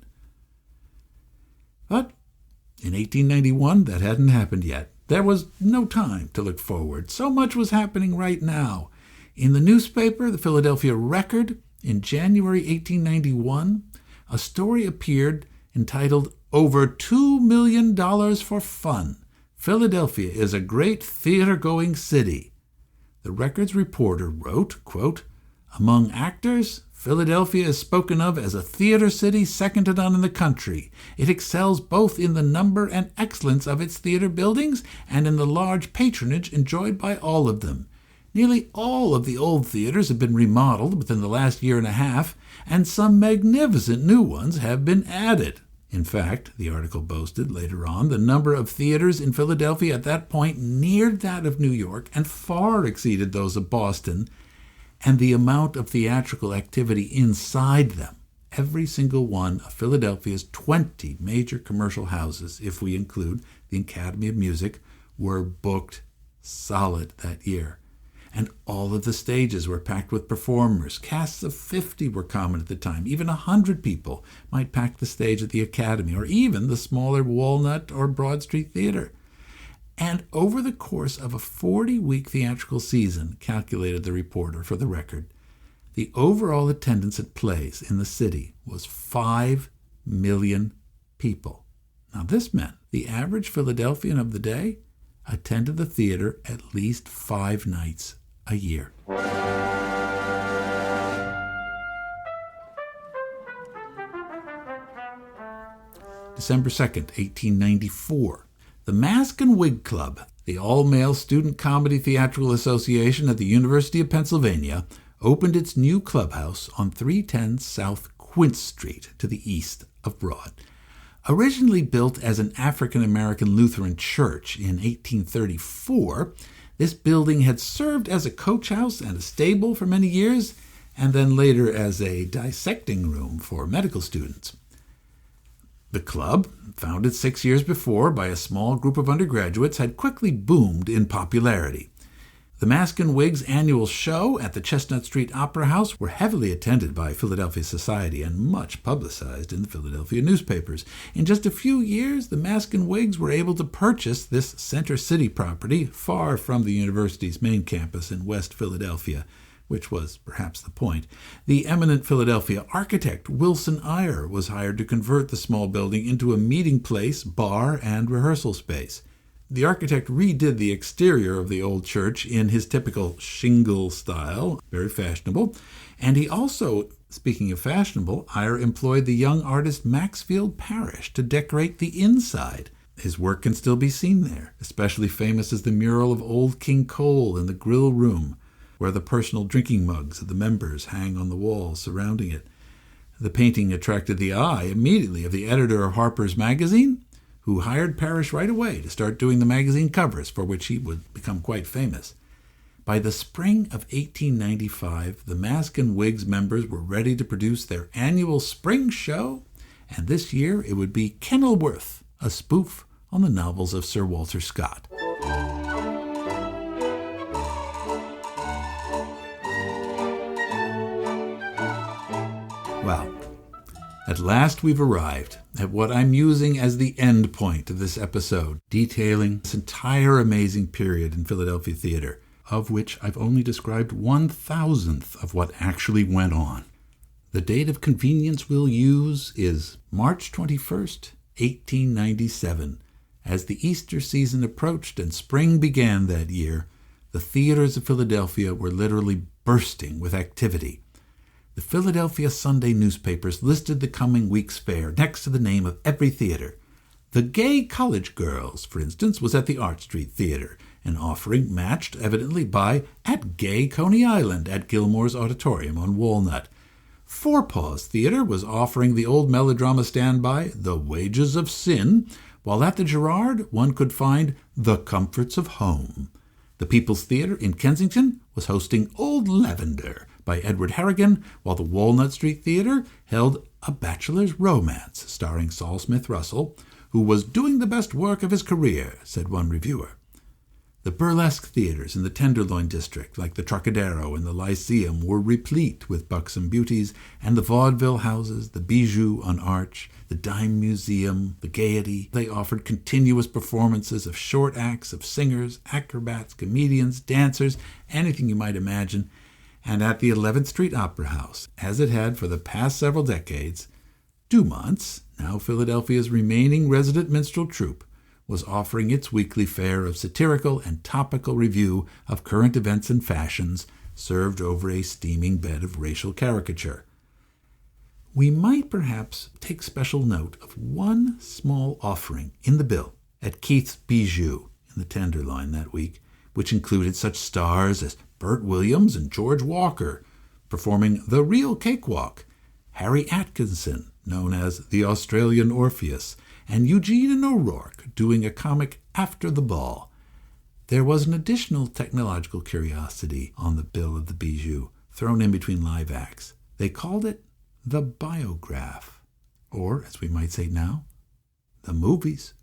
But in 1891, that hadn't happened yet. There was no time to look forward. So much was happening right now. In the newspaper, the Philadelphia Record, in January 1891, a story appeared entitled, "Over $2 million for Fun. Philadelphia is a great theater-going city." The Record's reporter wrote, quote, "Among actors, Philadelphia is spoken of as a theater city second to none in the country. It excels both in the number and excellence of its theater buildings and in the large patronage enjoyed by all of them. Nearly all of the old theaters have been remodeled within the last year and a half, and some magnificent new ones have been added." In fact, the article boasted later on, the number of theaters in Philadelphia at that point neared that of New York and far exceeded those of Boston, and the amount of theatrical activity inside them. Every single one of Philadelphia's 20 major commercial houses, if we include the Academy of Music, were booked solid that year. And all of the stages were packed with performers. Casts of 50 were common at the time. Even 100 people might pack the stage at the Academy, or even the smaller Walnut or Broad Street Theater. And over the course of a 40-week theatrical season, calculated the reporter for the Record, the overall attendance at plays in the city was 5 million people. Now this meant the average Philadelphian of the day attended the theater at least 5 nights a year. December 2nd, 1894. The Mask and Wig Club, the all-male student comedy theatrical association at the University of Pennsylvania, opened its new clubhouse on 310 South Quince Street to the east of Broad. Originally built as an African-American Lutheran church in 1834, this building had served as a coach house and a stable for many years, and then later as a dissecting room for medical students. The club, founded 6 years before by a small group of undergraduates, had quickly boomed in popularity. The Mask and Wigs annual show at the Chestnut Street Opera House were heavily attended by Philadelphia society and much publicized in the Philadelphia newspapers. In just a few years, the Mask and Wigs were able to purchase this Center City property far from the university's main campus in West Philadelphia, which was perhaps the point. The eminent Philadelphia architect Wilson Eyre was hired to convert the small building into a meeting place, bar, and rehearsal space. The architect redid the exterior of the old church in his typical shingle style, very fashionable. And he also, speaking of fashionable, Eyre employed the young artist Maxfield Parrish to decorate the inside. His work can still be seen there. Especially famous is the mural of Old King Cole in the grill room, where the personal drinking mugs of the members hang on the wall surrounding it. The painting attracted the eye immediately of the editor of Harper's Magazine, who hired Parrish right away to start doing the magazine covers, for which he would become quite famous. By the spring of 1895, the Mask and Wigs members were ready to produce their annual spring show, and this year it would be Kenilworth, a spoof on the novels of Sir Walter Scott. Well, at last we've arrived at what I'm using as the end point of this episode, detailing this entire amazing period in Philadelphia theater, of which I've only described 1/1000th of what actually went on. The date of convenience we'll use is March 21st, 1897. As the Easter season approached and spring began that year, the theaters of Philadelphia were literally bursting with activity. The Philadelphia Sunday newspapers listed the coming week's fare next to the name of every theater. The Gay College Girls, for instance, was at the Art Street Theater, an offering matched evidently by At Gay Coney Island at Gilmore's Auditorium on Walnut. Forepaws Theater was offering the old melodrama standby, The Wages of Sin, while at the Gerard one could find The Comforts of Home. The People's Theater in Kensington was hosting Old Lavender by Edward Harrigan, while the Walnut Street Theater held A Bachelor's Romance, starring Saul Smith Russell, who was doing the best work of his career, said one reviewer. The burlesque theaters in the Tenderloin district, like the Trocadero and the Lyceum, were replete with buxom beauties, and the vaudeville houses, the Bijou on Arch, the Dime Museum, the Gaiety, they offered continuous performances of short acts of singers, acrobats, comedians, dancers, anything you might imagine. And at the 11th Street Opera House, as it had for the past several decades, Dumont's, now Philadelphia's remaining resident minstrel troupe, was offering its weekly fare of satirical and topical review of current events and fashions, served over a steaming bed of racial caricature. We might perhaps take special note of one small offering in the bill at Keith's Bijou in the Tenderloin that week, which included such stars as Bert Williams and George Walker performing The Real Cakewalk, Harry Atkinson, known as the Australian Orpheus, and Eugene and O'Rourke doing a comic After the Ball. There was an additional technological curiosity on the bill of the Bijou, thrown in between live acts. They called it the Biograph, or, as we might say now, the movies.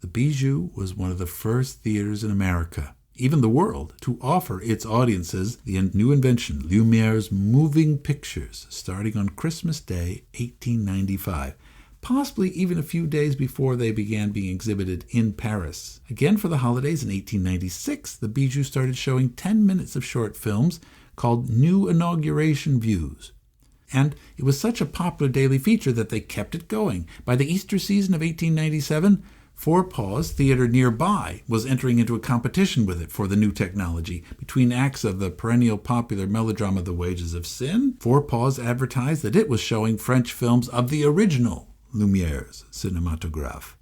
The Bijou was one of the first theaters in America, even the world, to offer its audiences the new invention, Lumiere's moving pictures, starting on Christmas Day, 1895, possibly even a few days before they began being exhibited in Paris. Again, for the holidays in 1896, the Bijou started showing 10 minutes of short films called New Inauguration Views. And it was such a popular daily feature that they kept it going. By the Easter season of 1897, Forepaws Theater nearby was entering into a competition with it for the new technology. Between acts of the perennial popular melodrama The Wages of Sin, Forepaws advertised that it was showing French films of the original Lumiere's cinematographe.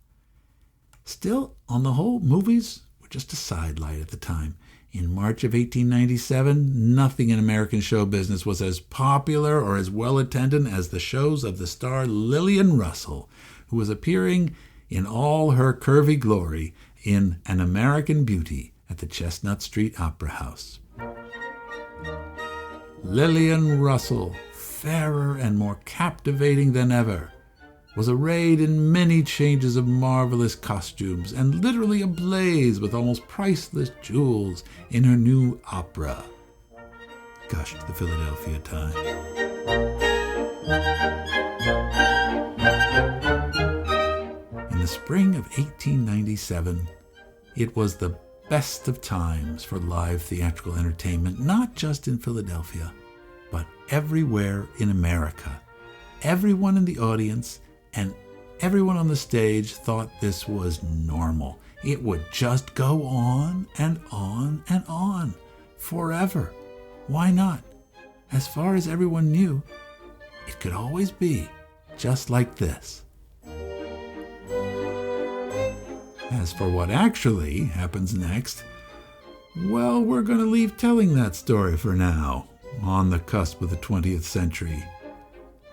Still, on the whole, movies were just a sidelight at the time. In March of 1897, nothing in American show business was as popular or as well attended as the shows of the star Lillian Russell, who was appearing in all her curvy glory in An American Beauty at the Chestnut Street Opera House. Lillian Russell, fairer and more captivating than ever, was arrayed in many changes of marvelous costumes and literally ablaze with almost priceless jewels in her new opera. Gushed the Philadelphia Times. In the spring of 1897, it was the best of times for live theatrical entertainment, not just in Philadelphia, but everywhere in America. Everyone in the audience and everyone on the stage thought this was normal. it would just go on and on and on, forever. Why not? As far as everyone knew, it could always be just like this. As for what actually happens next, well, we're going to leave telling that story for now, on the cusp of the 20th century.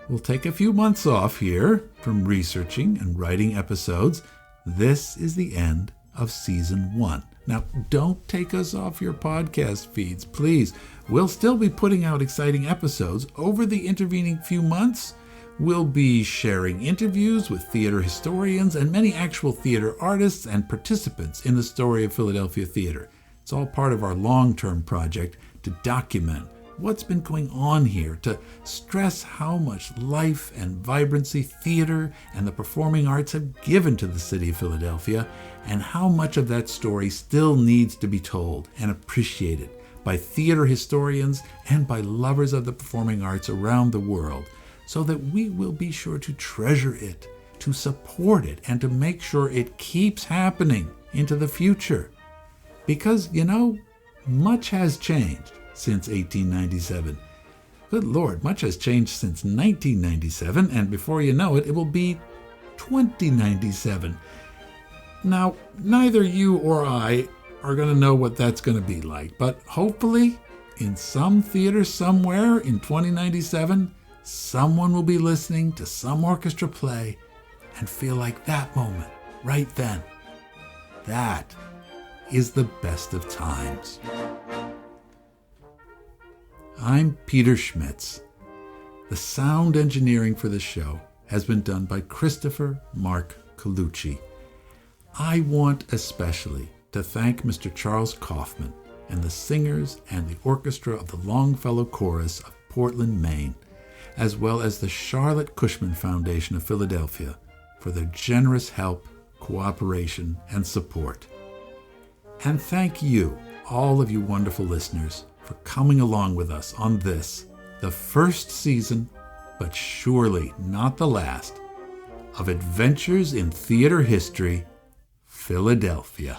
We'll take a few months off here from researching and writing episodes. This is the end of Season 1. Now, don't take us off your podcast feeds, please. We'll still be putting out exciting episodes over the intervening few months. We'll be sharing interviews with theater historians and many actual theater artists and participants in the story of Philadelphia theater. It's all part of our long-term project to document what's been going on here, to stress how much life and vibrancy theater and the performing arts have given to the city of Philadelphia, and how much of that story still needs to be told and appreciated by theater historians and by lovers of the performing arts around the world, so that we will be sure to treasure it, to support it, and to make sure it keeps happening into the future. Because, much has changed since 1897. Good Lord, much has changed since 1997, and before you know it, it will be 2097. Now, neither you or I are going to know what that's going to be like, but hopefully, in some theater somewhere in 2097, someone will be listening to some orchestra play and feel like that moment, right then, that is the best of times. I'm Peter Schmitz. The sound engineering for this show has been done by Christopher Mark Colucci. I want especially to thank Mr. Charles Kaufmann and the singers and the orchestra of the Longfellow Chorus of Portland, Maine, as well as the Charlotte Cushman Foundation of Philadelphia for their generous help, cooperation, and support. And thank you, all of you wonderful listeners, for coming along with us on this, the first season, but surely not the last, of Adventures in Theater History, Philadelphia.